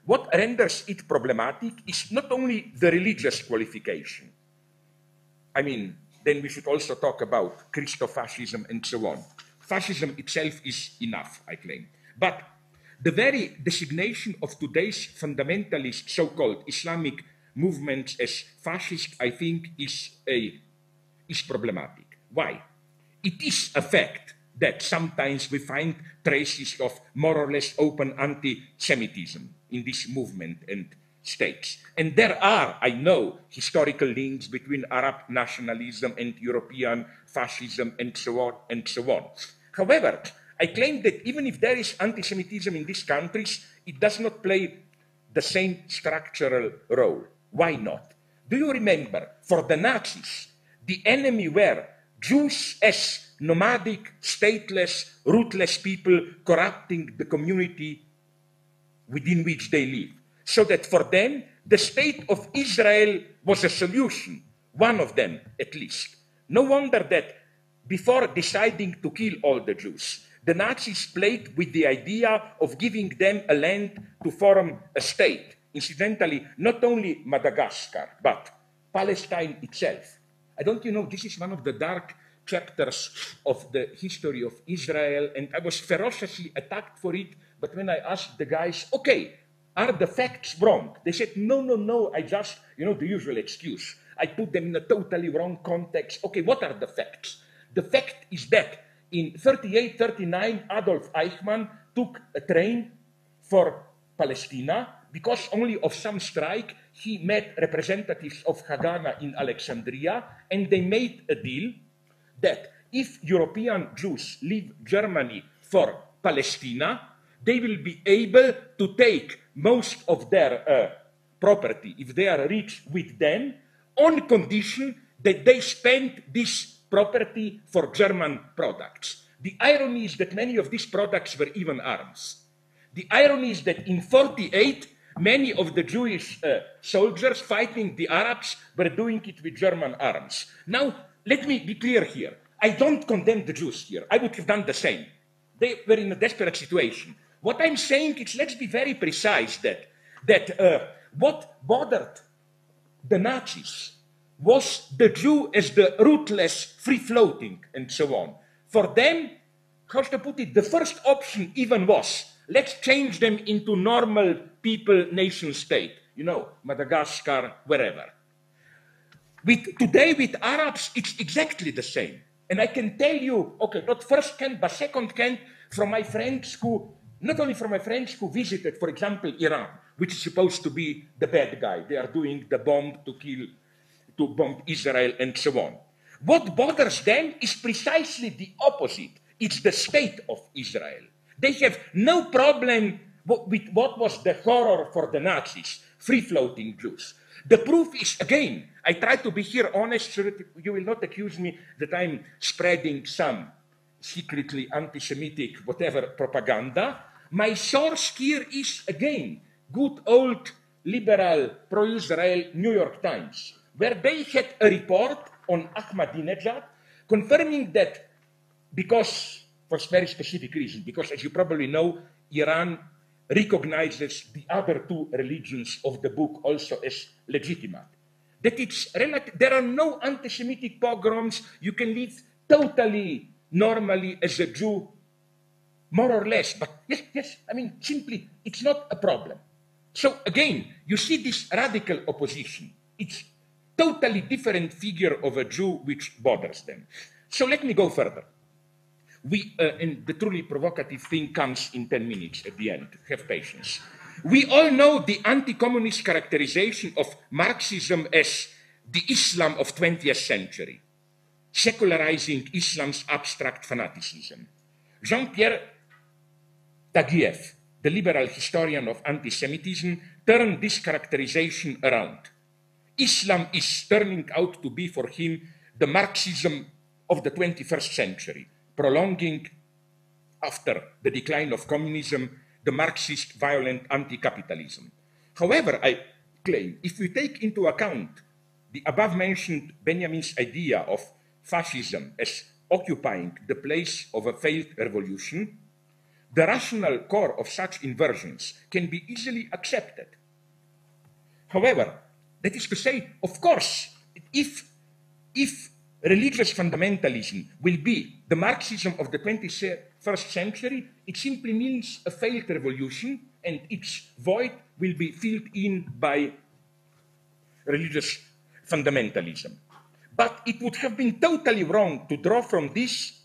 what renders it problematic is not only the religious qualification. I mean, then we should also talk about Christofascism and so on. Fascism itself is enough, I claim. But the very designation of today's fundamentalist so-called Islamic movements as fascist, I think, is problematic. Why? It is a fact that sometimes we find traces of more or less open anti-Semitism in this movement and states. And there are, I know, historical links between Arab nationalism and European fascism and so on and so on. However, I claim that even if there is anti-Semitism in these countries, it does not play the same structural role. Why not? Do you remember, for the Nazis, the enemy were Jews as nomadic, stateless, rootless people corrupting the community within which they live? So that for them, the state of Israel was a solution, one of them at least. No wonder that before deciding to kill all the Jews, the Nazis played with the idea of giving them a land to form a state. Incidentally, not only Madagascar, but Palestine itself. I don't, this is one of the dark chapters of the history of Israel, and I was ferociously attacked for it. But when I asked the guys, okay, are the facts wrong? They said, no, I just, the usual excuse. I put them in a totally wrong context. Okay, what are the facts? The fact is that in 38, 39, Adolf Eichmann took a train for Palestine because only of some strike he met representatives of Haganah in Alexandria, and they made a deal that if European Jews leave Germany for Palestine, they will be able to take most of their property, if they are rich, with them, on condition that they spend this property for German products. The irony is that many of these products were even arms. The irony is that in 1948, many of the Jewish soldiers fighting the Arabs were doing it with German arms. Now, let me be clear here. I don't condemn the Jews here. I would have done the same. They were in a desperate situation. What I'm saying is, let's be very precise that what bothered the Nazis was the Jew as the rootless, free-floating, and so on. For them, how to put it, the first option even was, let's change them into normal people, nation state, Madagascar, wherever. Today with Arabs, it's exactly the same. And I can tell you, okay, not first hand, but second hand, from my friends who, not only from my friends who visited, for example, Iran, which is supposed to be the bad guy. They are doing the bomb to bomb Israel and so on. What bothers them is precisely the opposite. It's the state of Israel. They have no problem with what was the horror for the Nazis, free-floating Jews. The proof is, again, I try to be here honest so that you will not accuse me that I'm spreading some secretly anti-Semitic whatever propaganda. My source here is, again, good old liberal pro-Israel New York Times, where they had a report on Ahmadinejad confirming that because, for very specific reason, because as you probably know, Iran recognizes the other two religions of the book also as legitimate. That it's there are no anti-Semitic pogroms. You can live totally normally as a Jew, more or less. But yes, I mean, simply, it's not a problem. So again, you see this radical opposition. It's totally different figure of a Jew which bothers them. So let me go further. And the truly provocative thing comes in 10 minutes at the end. Have patience. We all know the anti-communist characterization of Marxism as the Islam of 20th century, secularizing Islam's abstract fanaticism. Jean-Pierre Taguieff, the liberal historian of anti-Semitism, turned this characterization around. Islam is turning out to be for him the Marxism of the 21st century, prolonging, after the decline of communism, the Marxist violent anti-capitalism. However, I claim, if we take into account the above-mentioned Benjamin's idea of fascism as occupying the place of a failed revolution, the rational core of such inversions can be easily accepted. However, that is to say, of course, if religious fundamentalism will be the Marxism of the 21st century, it simply means a failed revolution, and its void will be filled in by religious fundamentalism. But it would have been totally wrong to draw from this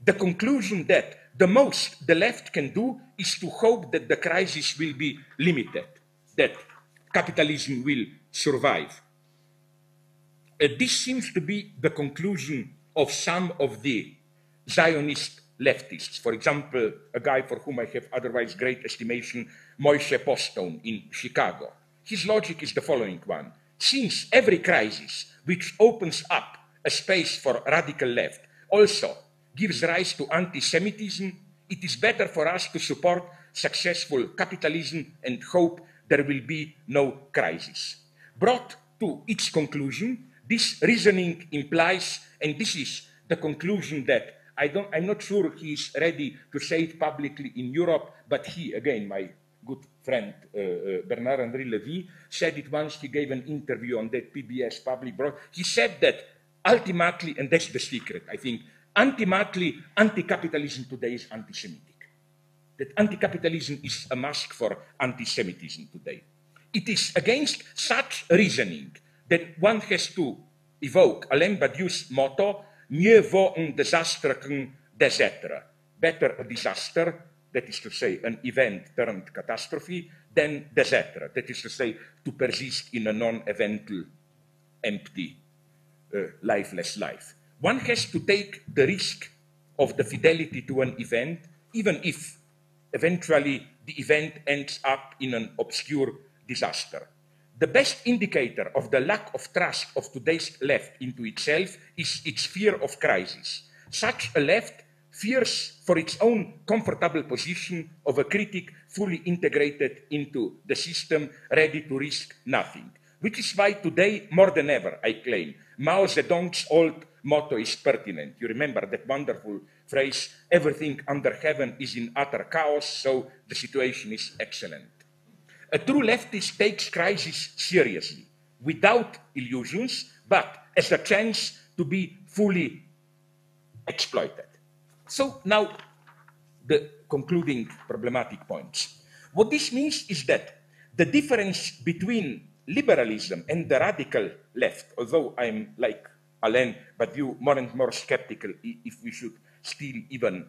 the conclusion that the most the left can do is to hope that the crisis will be limited, that capitalism will survive. This seems to be the conclusion of some of the Zionist leftists. For example, a guy for whom I have otherwise great estimation, Moishe Postone in Chicago. His logic is the following one. Since every crisis which opens up a space for radical left also gives rise to anti-Semitism, it is better for us to support successful capitalism and hope there will be no crisis. Brought to its conclusion, this reasoning implies, and this is the conclusion that I'm not sure he is ready to say it publicly in Europe, but he, again, my good friend Bernard-Henri Lévy, said it once. He gave an interview on that PBS public broadcast. He said that ultimately, and that's the secret, I think, ultimately, anti-capitalism today is anti-Semitic. That anti-capitalism is a mask for anti-Semitism today. It is against such reasoning that one has to evoke Alain Badiou's motto, mieux vaut un désastre qu'un désastre. Better a disaster, that is to say, an event turned catastrophe, than désastre, that is to say, to persist in a non-evental, empty, lifeless life. One has to take the risk of the fidelity to an event, even if eventually the event ends up in an obscure disaster. The best indicator of the lack of trust of today's left into itself is its fear of crisis. Such a left fears for its own comfortable position of a critic fully integrated into the system, ready to risk nothing. Which is why today, more than ever, I claim, Mao Zedong's old motto is pertinent. You remember that wonderful phrase, everything under heaven is in utter chaos, so the situation is excellent. A true leftist takes crisis seriously, without illusions, but as a chance to be fully exploited. So now, the concluding problematic points. What this means is that the difference between liberalism and the radical left, although I'm like Alain Badiou, more and more skeptical if we should still even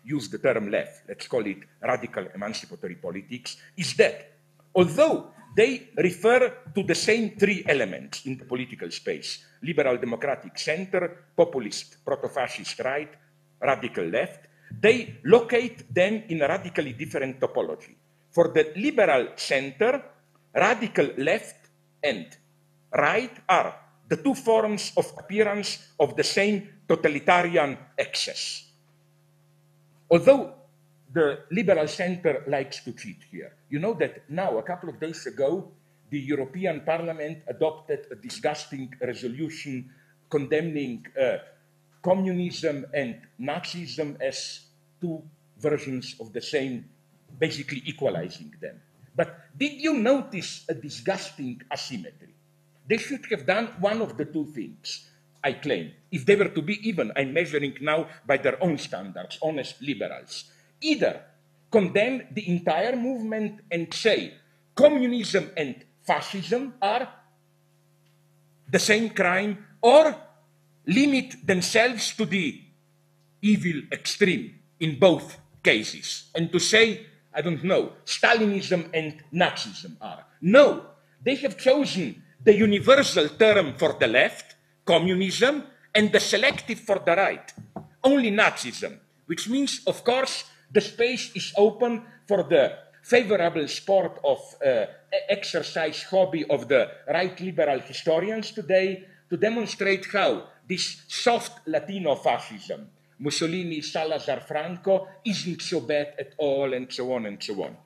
use the term left, let's call it radical emancipatory politics, is that although they refer to the same three elements in the political space, liberal democratic center, populist proto-fascist right, radical left, they locate them in a radically different topology. For the liberal center, radical left and right are the two forms of appearance of the same totalitarian excess. Although the liberal center likes to cheat here. You know that now, a couple of days ago, the European Parliament adopted a disgusting resolution condemning communism and Nazism as two versions of the same, basically equalizing them. But did you notice a disgusting asymmetry? They should have done one of the two things, I claim. If they were to be even, I'm measuring now by their own standards, honest liberals. Either condemn the entire movement and say communism and fascism are the same crime, or limit themselves to the evil extreme in both cases, and to say, I don't know, Stalinism and Nazism are. No, they have chosen the universal term for the left, communism, and the selective for the right, only Nazism, which means, of course, the space is open for the favorable sport of exercise hobby of the right liberal historians today to demonstrate how this soft Latino fascism, Mussolini, Salazar, Franco, isn't so bad at all, and so on and so on.